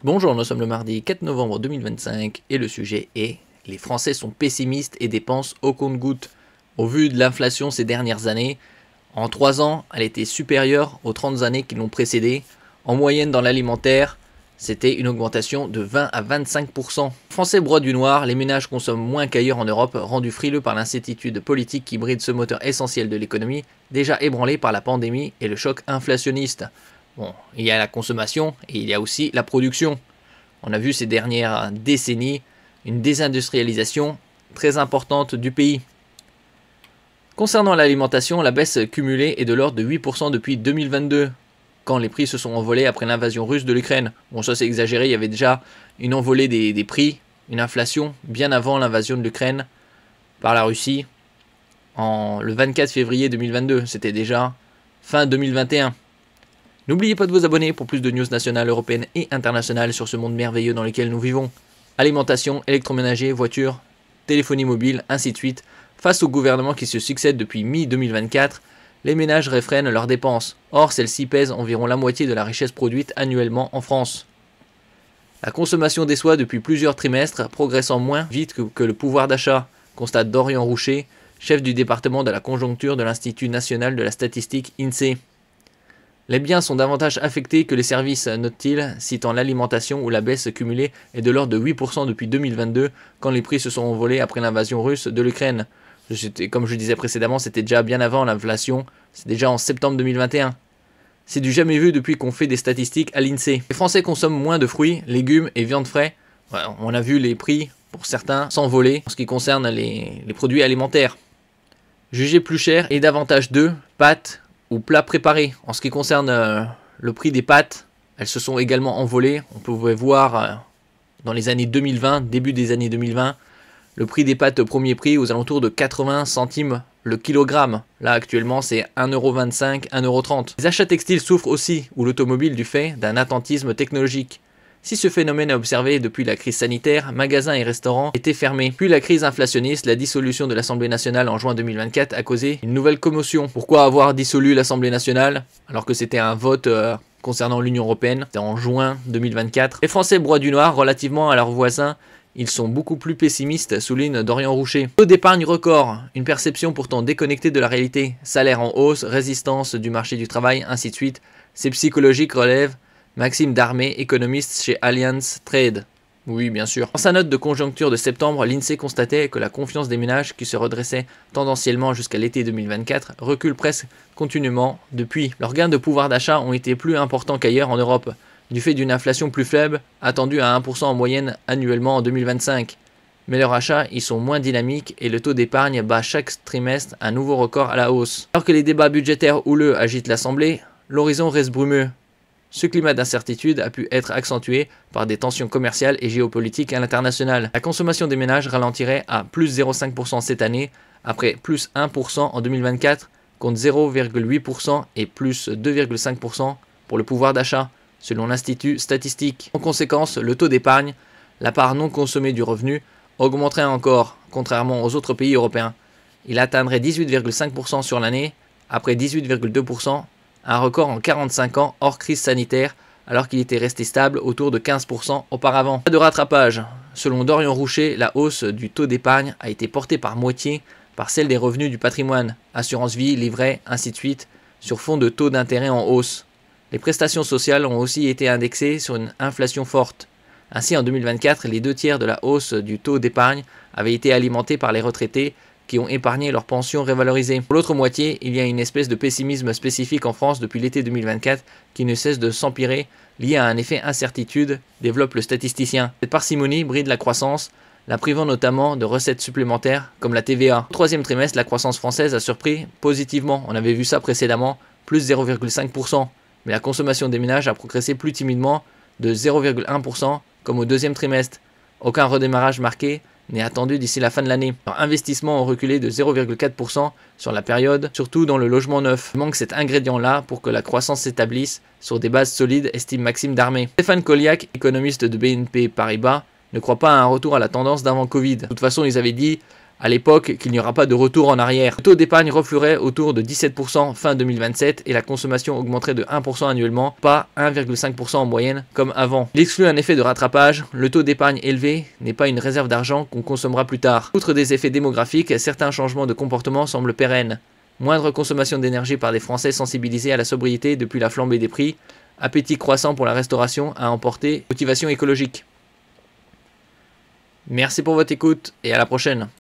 Bonjour, nous sommes le mardi 4 novembre 2025 et le sujet est les Français sont pessimistes et dépensent au compte-gouttes. Au vu de l'inflation ces dernières années, en 3 ans, elle était supérieure aux 30 années qui l'ont précédée. En moyenne dans l'alimentaire, c'était une augmentation de 20 à 25%. Français broient du noir, les ménages consomment moins qu'ailleurs en Europe, rendus frileux par l'incertitude politique qui bride ce moteur essentiel de l'économie, déjà ébranlé par la pandémie et le choc inflationniste. Bon, il y a la consommation et il y a aussi la production. On a vu ces dernières décennies une désindustrialisation très importante du pays. Concernant l'alimentation, la baisse cumulée est de l'ordre de 8% depuis 2022, quand les prix se sont envolés après l'invasion russe de l'Ukraine. Bon, ça c'est exagéré, il y avait déjà une envolée des prix, une inflation, bien avant l'invasion de l'Ukraine par la Russie, le 24 février 2022. C'était déjà fin 2021. N'oubliez pas de vous abonner pour plus de news nationales, européennes et internationales sur ce monde merveilleux dans lequel nous vivons. Alimentation, électroménager, voitures, téléphonie mobile, ainsi de suite. Face au gouvernement qui se succède depuis mi-2024, les ménages réfrènent leurs dépenses. Or, celles-ci pèsent environ la moitié de la richesse produite annuellement en France. La consommation déçoit depuis plusieurs trimestres, progressant moins vite que le pouvoir d'achat, constate Dorian Roucher, chef du département de la conjoncture de l'Institut national de la statistique INSEE. Les biens sont davantage affectés que les services, note-t-il, citant l'alimentation où la baisse cumulée est de l'ordre de 8% depuis 2022, quand les prix se sont envolés après l'invasion russe de l'Ukraine. Comme je disais précédemment, c'était déjà bien avant l'inflation, c'est déjà en septembre 2021. C'est du jamais vu depuis qu'on fait des statistiques à l'INSEE. Les Français consomment moins de fruits, légumes et viande frais. Ouais, on a vu les prix, pour certains, s'envoler en ce qui concerne les produits alimentaires. Jugés plus chers et davantage d'œufs, pâtes ou plats préparés. En ce qui concerne le prix des pâtes, elles se sont également envolées. On pouvait voir dans les années 2020, début des années 2020, le prix des pâtes au premier prix aux alentours de 80 centimes le kilogramme. Là actuellement c'est 1,25 €, 1,30 €. Les achats textiles souffrent aussi, ou l'automobile du fait d'un attentisme technologique. Si ce phénomène est observé depuis la crise sanitaire, magasins et restaurants étaient fermés. Puis la crise inflationniste, la dissolution de l'Assemblée nationale en juin 2024 a causé une nouvelle commotion. Pourquoi avoir dissolu l'Assemblée nationale alors que c'était un vote concernant l'Union européenne? C'était en juin 2024. Les Français broient du noir relativement à leurs voisins. Ils sont beaucoup plus pessimistes, souligne Dorian Roucher. Taux d'épargne record, une perception pourtant déconnectée de la réalité. Salaire en hausse, résistance du marché du travail, ainsi de suite. C'est psychologique, relève Maxime Darmé, économiste chez Allianz Trade. Oui, bien sûr. Dans sa note de conjoncture de septembre, l'INSEE constatait que la confiance des ménages, qui se redressait tendanciellement jusqu'à l'été 2024, recule presque continuellement depuis. Leurs gains de pouvoir d'achat ont été plus importants qu'ailleurs en Europe, du fait d'une inflation plus faible, attendue à 1% en moyenne annuellement en 2025. Mais leurs achats y sont moins dynamiques et le taux d'épargne bat chaque trimestre un nouveau record à la hausse. Alors que les débats budgétaires houleux agitent l'Assemblée, l'horizon reste brumeux. Ce climat d'incertitude a pu être accentué par des tensions commerciales et géopolitiques à l'international. La consommation des ménages ralentirait à plus 0,5% cette année, après plus 1% en 2024, contre 0,8% et plus 2,5% pour le pouvoir d'achat, selon l'Institut statistique. En conséquence, le taux d'épargne, la part non consommée du revenu, augmenterait encore, contrairement aux autres pays européens. Il atteindrait 18,5% sur l'année, après 18,2%, un record en 45 ans hors crise sanitaire, alors qu'il était resté stable autour de 15% auparavant. Pas de rattrapage. Selon Dorian Roucher, la hausse du taux d'épargne a été portée par moitié par celle des revenus du patrimoine, assurance vie, livret, ainsi de suite, sur fond de taux d'intérêt en hausse. Les prestations sociales ont aussi été indexées sur une inflation forte. Ainsi, en 2024, les 2 tiers de la hausse du taux d'épargne avaient été alimentés par les retraités qui ont épargné leurs pensions révalorisées. Pour l'autre moitié, il y a une espèce de pessimisme spécifique en France depuis l'été 2024 qui ne cesse de s'empirer, lié à un effet incertitude, développe le statisticien. Cette parcimonie bride la croissance, la privant notamment de recettes supplémentaires comme la TVA. Au troisième trimestre, la croissance française a surpris positivement, on avait vu ça précédemment, plus 0,5%, mais la consommation des ménages a progressé plus timidement de 0,1% comme au deuxième trimestre. Aucun redémarrage marqué n'est attendu d'ici la fin de l'année. Leurs investissements ont reculé de 0,4% sur la période, surtout dans le logement neuf. Il manque cet ingrédient-là pour que la croissance s'établisse sur des bases solides, estime Maxime Darmé. Stéphane Colliac, économiste de BNP Paribas, ne croit pas à un retour à la tendance d'avant Covid. De toute façon, ils avaient dit à l'époque qu'il n'y aura pas de retour en arrière. Le taux d'épargne refluerait autour de 17% fin 2027 et la consommation augmenterait de 1% annuellement, pas 1,5% en moyenne comme avant. Il exclut un effet de rattrapage, le taux d'épargne élevé n'est pas une réserve d'argent qu'on consommera plus tard. Outre des effets démographiques, certains changements de comportement semblent pérennes. Moindre consommation d'énergie par des Français sensibilisés à la sobriété depuis la flambée des prix, appétit croissant pour la restauration à emporter, motivation écologique. Merci pour votre écoute et à la prochaine.